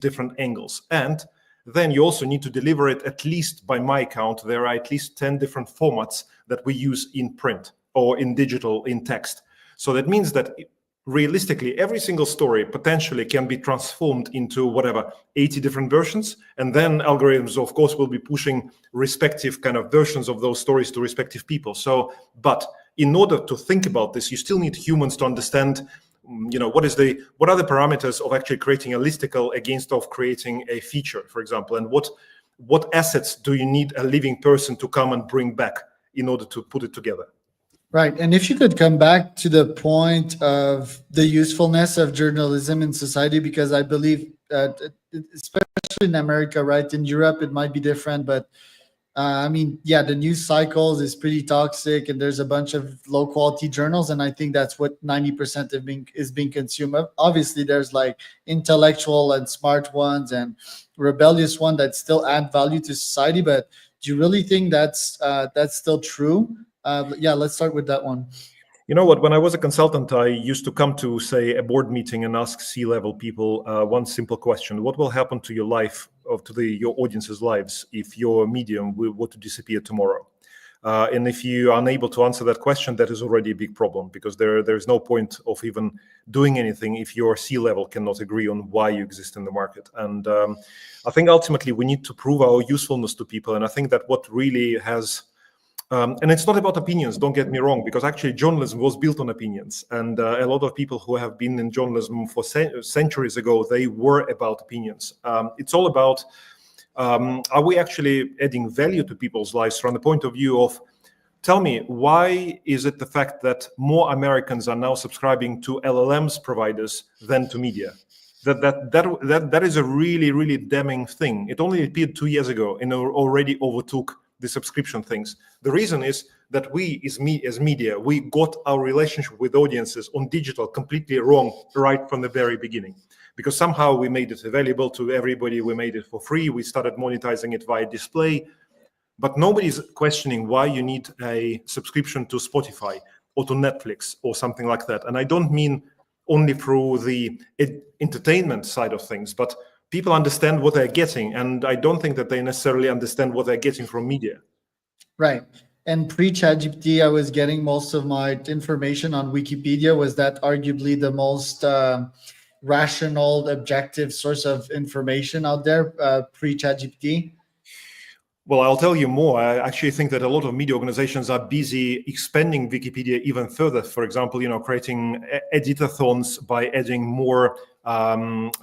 different angles. And then you also need to deliver it, at least by my count, there are at least 10 different formats that we use in print or in digital, in text. So that means that realistically, every single story potentially can be transformed into whatever, 80 different versions. And then algorithms, of course, will be pushing respective kind of versions of those stories to respective people. So, but in order to think about this, you still need humans to understand, what are the parameters of actually creating a listicle against of creating a feature, for example, and what assets do you need a living person to come and bring back in order to put it together? Right. And if you could come back to the point of the usefulness of journalism in society, because I believe that, especially in America, right, in Europe, it might be different, but the news cycles is pretty toxic, and there's a bunch of low quality journals. And I think that's what 90% is being consumed. Obviously, there's like intellectual and smart ones and rebellious ones that still add value to society. But do you really think that's still true? Let's start with that one. You know what? When I was a consultant, I used to come to, say, a board meeting and ask C-level people one simple question: what will happen to your life, or to your audience's lives, if your medium were to disappear tomorrow? And if you are unable to answer that question, that is already a big problem, because there is no point of even doing anything if your C-level cannot agree on why you exist in the market. And I think ultimately we need to prove our usefulness to people. And I think that what really has... and it's not about opinions, don't get me wrong, because actually journalism was built on opinions. And a lot of people who have been in journalism for centuries ago, they were about opinions. It's all about, are we actually adding value to people's lives from the point of view of, tell me, why is it the fact that more Americans are now subscribing to LLMs providers than to media? That is a really, really damning thing. It only appeared 2 years ago and already overtook the subscription things. The reason is that we, as media, we got our relationship with audiences on digital completely wrong right from the very beginning. Because somehow we made it available to everybody, we made it for free, we started monetizing it via display. But nobody's questioning why you need a subscription to Spotify or to Netflix or something like that. And I don't mean only through the entertainment side of things, but people understand what they're getting, and I don't think that they necessarily understand what they're getting from media. Right. And pre-ChatGPT, I was getting most of my information on Wikipedia. Was that arguably the most rational, objective source of information out there, pre-ChatGPT? Well, I'll tell you more. I actually think that a lot of media organizations are busy expanding Wikipedia even further. For example, creating editathons by adding more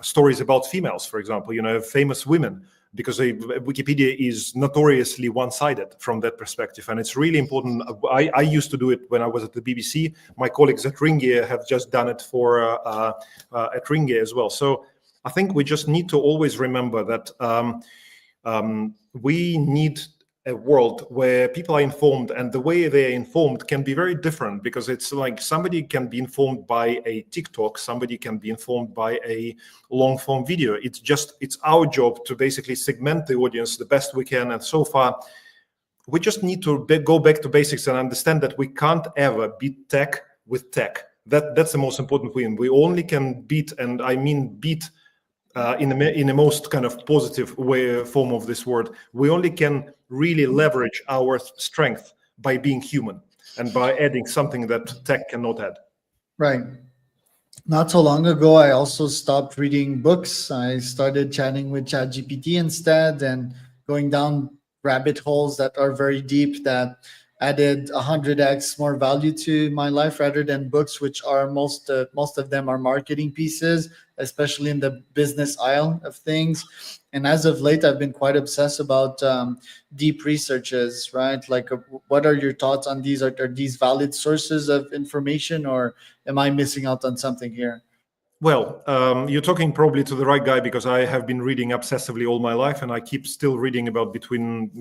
stories about females, for example, famous women, because Wikipedia is notoriously one-sided from that perspective. And it's really important. I used to do it when I was at the BBC. My colleagues at Ringier have just done it at Ringier as well. So I think we just need to always remember that we need a world where people are informed, and the way they're informed can be very different, because it's like somebody can be informed by a TikTok, somebody can be informed by a long form video. It's our job to basically segment the audience the best we can. And so far, we just need to go back to basics and understand that we can't ever beat tech with tech. That's the most important thing. We only can beat, and I mean beat in the most kind of positive form of this word. We only can really leverage our strength by being human and by adding something that tech cannot add. Right. Not so long ago, I also stopped reading books. I started chatting with ChatGPT instead, and going down rabbit holes that are very deep, that added 100x more value to my life, rather than books, which are most of them are marketing pieces, especially in the business aisle of things. And as of late, I've been quite obsessed about deep researches, right? Like, what are your thoughts on these? Are these valid sources of information, or am I missing out on something here? Well, you're talking probably to the right guy, because I have been reading obsessively all my life, and I keep still reading about between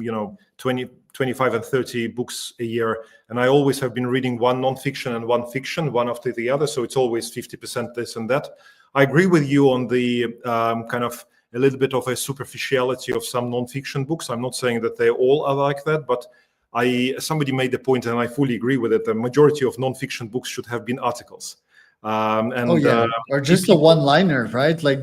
25 and 30 books a year. And I always have been reading one nonfiction and one fiction, one after the other. So it's always 50% this and that. I agree with you on the kind of a little bit of a superficiality of some nonfiction books. I'm not saying that they all are like that, but somebody made the point, and I fully agree with it. The majority of nonfiction books should have been articles. Or just a one-liner, right? Like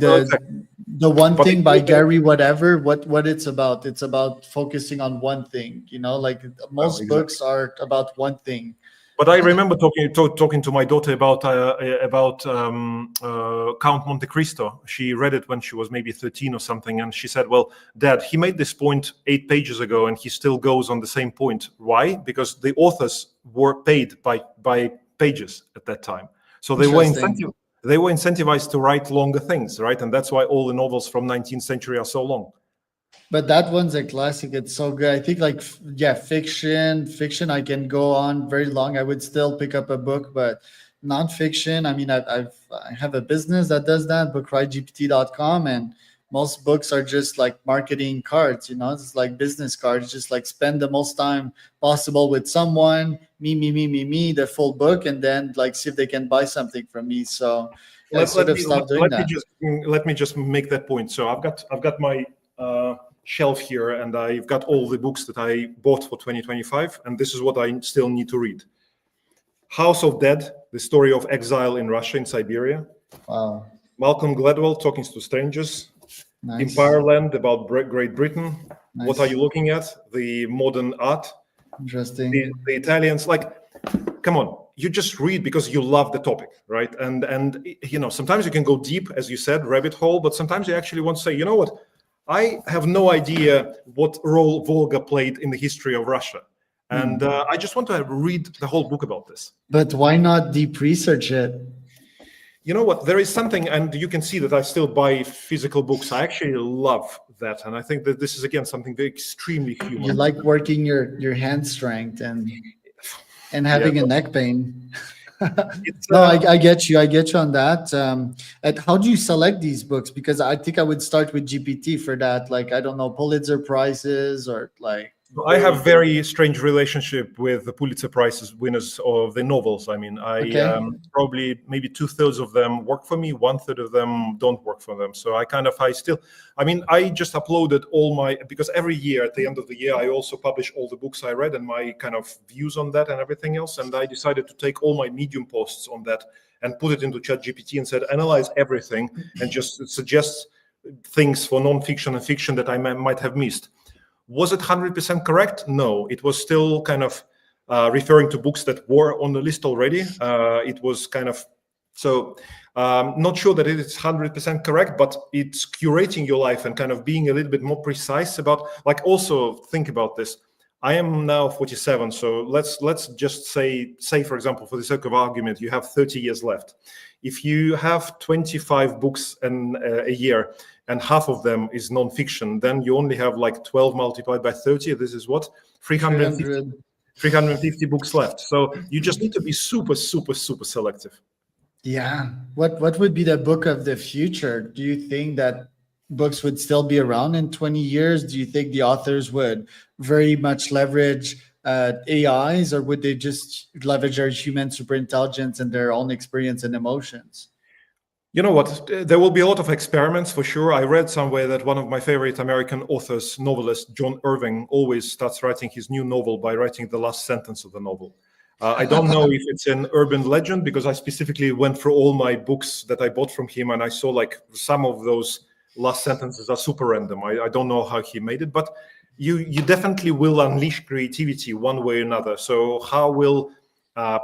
The One But Thing by Gary whatever, what it's about. It's about focusing on one thing, like well, most exactly. books are about one thing. But I remember talking to my daughter about Count Monte Cristo. She read it when she was maybe 13 or something, and she said, "Well, Dad, he made this point 8 pages ago, and he still goes on the same point. Why? Because the authors were paid by pages at that time, so Interesting. they were incentivized to write longer things, right? And that's why all the novels from 19th century are so long." But that one's a classic. It's so good. I think yeah, fiction I can go on very long. I would still pick up a book, but nonfiction, I mean, I have a business that does that, bookridegpt.com, and most books are just like marketing cards, it's like business cards, just like spend the most time possible with someone, me, the full book, and then like see if they can buy something from me. So I Let, sort let of me stopped doing let me that. just let me just make that point. So I've got my shelf here, and I've got all the books that I bought for 2025, and this is what I still need to read: House of Dead, the story of exile in Russia, in Siberia; Wow. Malcolm Gladwell, Talking to Strangers; Nice. Empire Land, about Great Britain; What Are Nice. You Looking At? The Modern Art; Interesting. the Italians. Like, come on, you just read because you love the topic, right? And sometimes you can go deep, as you said, rabbit hole, but sometimes you actually want to say, you know what, I have no idea what role Volga played in the history of Russia, and I just want to read the whole book about this. But why not deep research it? You know what, there is something, and you can see that I still buy physical books. I actually love that, and I think that this is again something very extremely You human. like working your hand strength and Yeah, having a but neck pain. it's No, I get you. I get you on that. And how do you select these books? Because I think I would start with GPT for that. Like, I don't know, Pulitzer prizes or like I very have good. very strange relationship with the Pulitzer Prizes winners of the novels. I mean, I Okay. probably maybe 2/3 of them work for me, 1/3 of them don't work for them. So I mean, I just uploaded all my, because every year at the end of the year, I also publish all the books I read and my kind of views on that and everything else. And I decided to take all my Medium posts on that and put it into ChatGPT and said, analyze everything and just suggest things for nonfiction and fiction that I might have missed. Was it 100% correct? No, it was still kind of referring to books that were on the list already. It was kind of, so not sure that it is 100% correct, but it's curating your life and kind of being a little bit more precise about, like, also think about this. I am now 47, so let's just say for example, for the sake of argument, you have 30 years left. If you have 25 books a year, and half of them is nonfiction, then you only have like 12 multiplied by 30. This is what? 350, 300. 350 books left. So you just need to be super, super, super selective. Yeah. What would be the book of the future? Do you think that books would still be around in 20 years? Do you think the authors would very much leverage AIs, or would they just leverage their human superintelligence and their own experience and emotions? You know what? There will be a lot of experiments for sure. I read somewhere that one of my favorite American authors, novelist John Irving, always starts writing his new novel by writing the last sentence of the novel. I don't know if it's an urban legend, because I specifically went through all my books that I bought from him and I saw like some of those last sentences are super random. I don't know how he made it, but you definitely will unleash creativity one way or another. So how will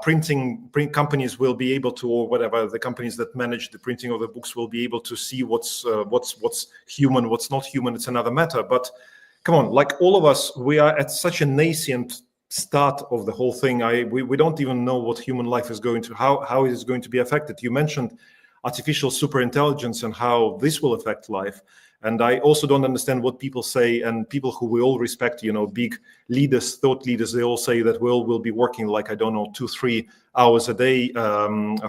print companies will be able to, or whatever, the companies that manage the printing of the books will be able to see what's human, what's not human. It's another matter. But come on, like all of us, we are at such a nascent start of the whole thing. We don't even know what human life is going to, how it is going to be affected. You mentioned artificial superintelligence and how this will affect life. And I also don't understand what people say, and people who we all respect, big leaders, thought leaders, they all say that we'll be working like, I don't know, 2-3 hours a day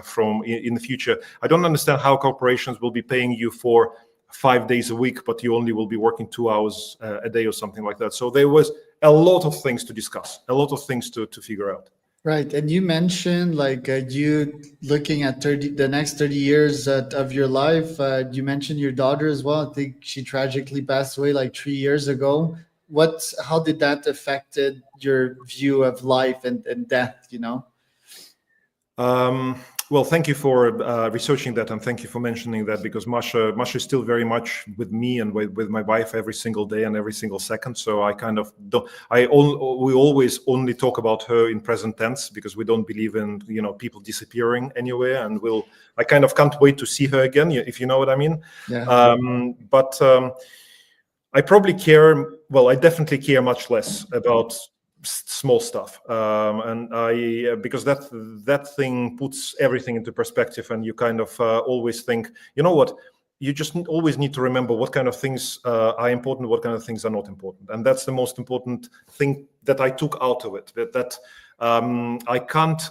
from in the future. I don't understand how corporations will be paying you for 5 days a week, but you only will be working 2 hours a day or something like that. So there was a lot of things to discuss, a lot of things to figure out. Right. And you mentioned like you looking at the next 30 years of your life. You mentioned your daughter as well. I think she tragically passed away like 3 years ago. How did that affected your view of life and death, Um, Well, thank you for researching that, and thank you for mentioning that, because Masha is still very much with me and with my wife every single day and every single second. So I kind of don't. We always only talk about her in present tense, because we don't believe in people disappearing anywhere, and I kind of can't wait to see her again, if you know what I mean. Yeah. But I probably care. Well, I definitely care much less about small stuff, and I because that thing puts everything into perspective, and you kind of always think, you know what, you just always need to remember what kind of things are important, what kind of things are not important, and that's the most important thing that I took out of it. That I can't.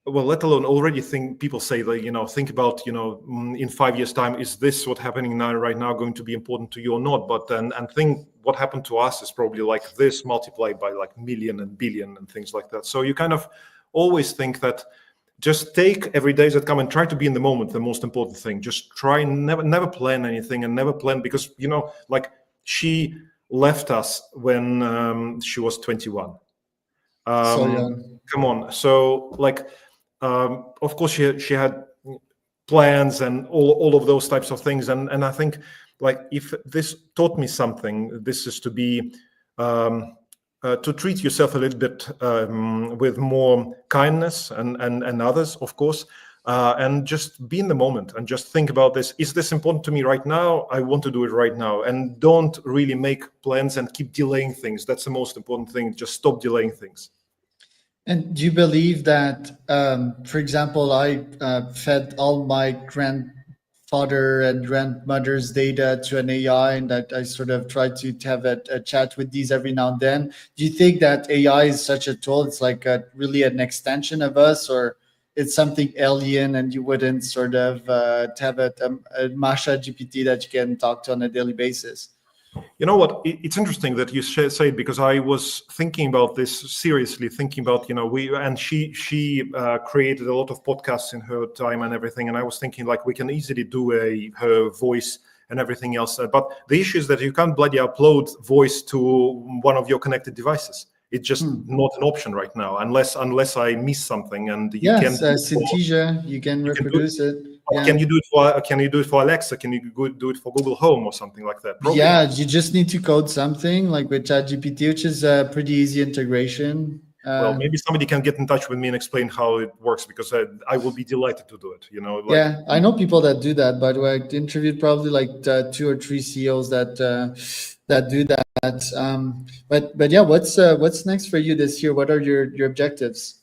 Well, let alone already people say that, think about, in 5 years time, is this what happening now right now going to be important to you or not? But and think what happened to us is probably like this multiplied by like million and billion and things like that. So you kind of always think that just take every day that come and try to be in the moment, the most important thing. Just try and never plan anything, and never plan, because like she left us when she was 21. So young. Come on. So like, of course she had plans and all of those types of things, and I think, like, if this taught me something, this is to be to treat yourself a little bit with more kindness and others, of course, and just be in the moment and just think about this. Is this important to me right now? I want to do it right now, and don't really make plans and keep delaying things. That's the most important thing. Just stop delaying things. And do you believe that, for example, I fed all my grandfather and grandmother's data to an AI, and that I sort of try to have a chat with these every now and then? Do you think that AI is such a tool? It's like really an extension of us, or it's something alien, and you wouldn't sort of have a Masha GPT that you can talk to on a daily basis? You know what? It's interesting that you say it, because I was thinking about this seriously, thinking about she created a lot of podcasts in her time and everything, and I was thinking, like, we can easily do her voice and everything else, but the issue is that you can't bloody upload voice to one of your connected devices. It's just not an option right now, unless I miss something, and you can. Yes, Synthesia, you can reproduce it. Yeah. Can you do it for Alexa? Can you do it for Google Home or something like that? Probably Yeah, not. you just need to code something like with ChatGPT, which is a pretty easy integration. Well, maybe somebody can get in touch with me and explain how it works, because I will be delighted to do it. Yeah, I know people that do that. By the way, I interviewed probably like 2 or 3 CEOs that do that. But yeah, what's next for you this year? What are your objectives?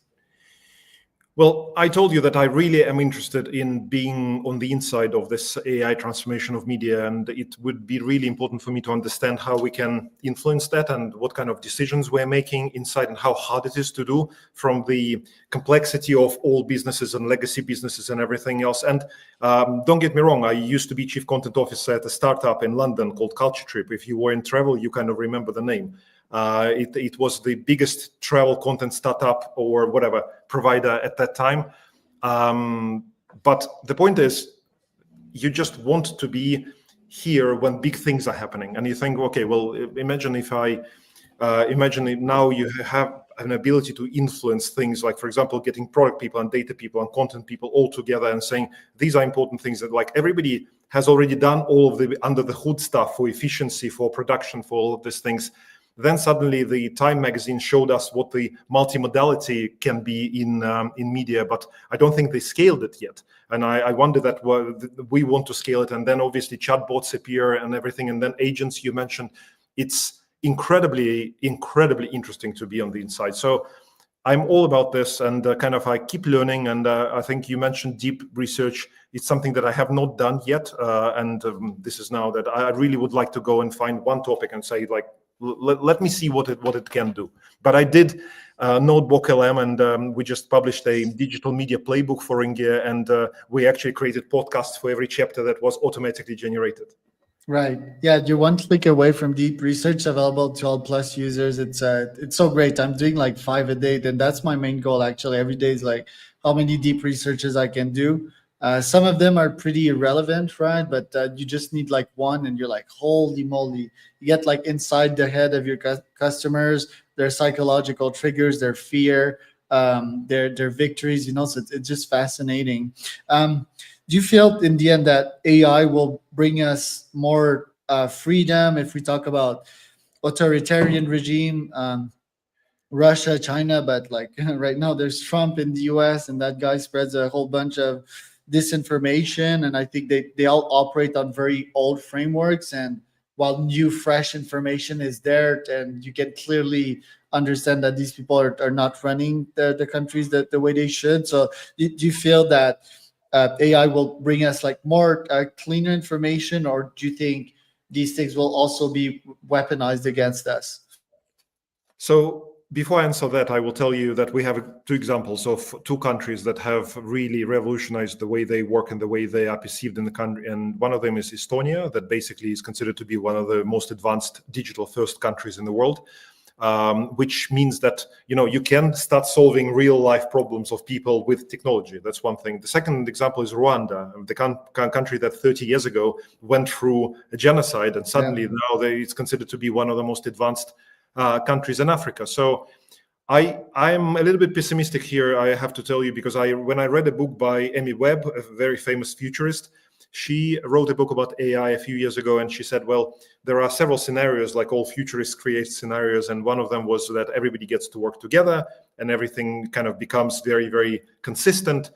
Well, I told you that I really am interested in being on the inside of this AI transformation of media, and it would be really important for me to understand how we can influence that, and what kind of decisions we're making inside, and how hard it is to do, from the complexity of all businesses and legacy businesses and everything else. And don't get me wrong, I used to be chief content officer at a startup in London called Culture Trip. If you were in travel, you kind of remember the name. It was the biggest travel content startup or whatever provider at that time. But the point is, you just want to be here when big things are happening, and you think, okay, well, imagine if now you have an ability to influence things, like, for example, getting product people and data people and content people all together and saying, these are important things that, like, everybody has already done all of the under the hood stuff for efficiency, for production, for all of these things. Then suddenly the Time magazine showed us what the multimodality can be in media, but I don't think they scaled it yet. And I wonder that we want to scale it. And then obviously chatbots appear and everything. And then agents you mentioned. It's incredibly, incredibly interesting to be on the inside. So I'm all about this, and I keep learning. And I think you mentioned deep research. It's something that I have not done yet. This is now that I really would like to go and find one topic and say, like, let me see what it can do. But I did NotebookLM, and we just published a digital media playbook for Ringier, and we actually created podcasts for every chapter that was automatically generated. Right. Yeah, you're one click away from deep research, available to all Plus users. It's so great. I'm doing like 5 a day, and that's my main goal actually. Every day is like how many deep researches I can do. Some of them are pretty irrelevant, right? But you just need like one, and you're like, holy moly! You get like inside the head of your customers, their psychological triggers, their fear, their victories. So it's just fascinating. Do you feel in the end that AI will bring us more freedom if we talk about authoritarian regime? Russia, China, but like right now there's Trump in the US, and that guy spreads a whole bunch of disinformation, and I think they all operate on very old frameworks, and while new fresh information is there, and you can clearly understand that these people are not running the countries the way they should. So do you feel that AI will bring us like more cleaner information, or do you think these things will also be weaponized against us? So before I answer that, I will tell you that we have two examples of two countries that have really revolutionized the way they work and the way they are perceived in the country. And one of them is Estonia, that basically is considered to be one of the most advanced digital first countries in the world, which means that, you can start solving real life problems of people with technology. That's one thing. The second example is Rwanda, the country that 30 years ago went through a genocide, and suddenly now it's considered to be one of the most advanced countries in Africa. So I'm a little bit pessimistic here, I have to tell you, because when I read a book by Amy Webb, a very famous futurist, she wrote a book about AI a few years ago, and she said, well, there are several scenarios, like all futurists create scenarios, and one of them was that everybody gets to work together and everything kind of becomes very, very consistent.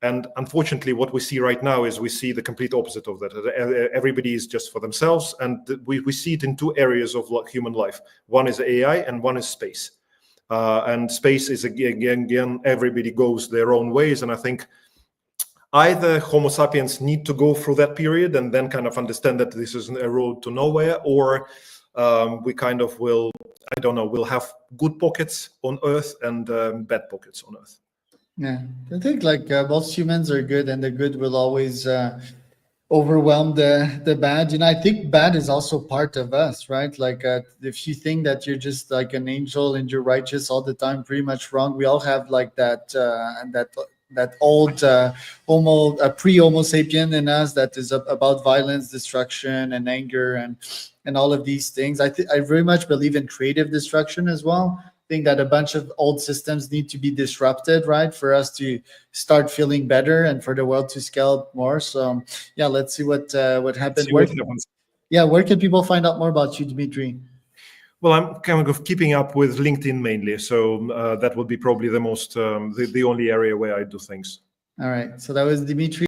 And unfortunately, what we see right now is we see the complete opposite of that. Everybody is just for themselves. And we see it in two areas of human life. One is AI and one is space. And space is, again, everybody goes their own ways. And I think either Homo sapiens need to go through that period and then kind of understand that this is a road to nowhere, or we kind of will, I don't know, we'll have good pockets on Earth and bad pockets on Earth. Yeah, I think like most humans are good, and the good will always overwhelm the bad. I think bad is also part of us, right? Like if you think that you're just like an angel and you're righteous all the time, pretty much wrong. We all have like that old pre-Homo sapien in us that is about violence, destruction, and anger, and all of these things. I very much believe in creative destruction as well. Think that a bunch of old systems need to be disrupted, right, for us to start feeling better and for the world to scale more. So yeah, let's see what happens. Where can people find out more about you, Dmitry? Well, I'm kind of keeping up with LinkedIn mainly, so that would be probably the most the only area where I do things. All right, so that was Dmitry.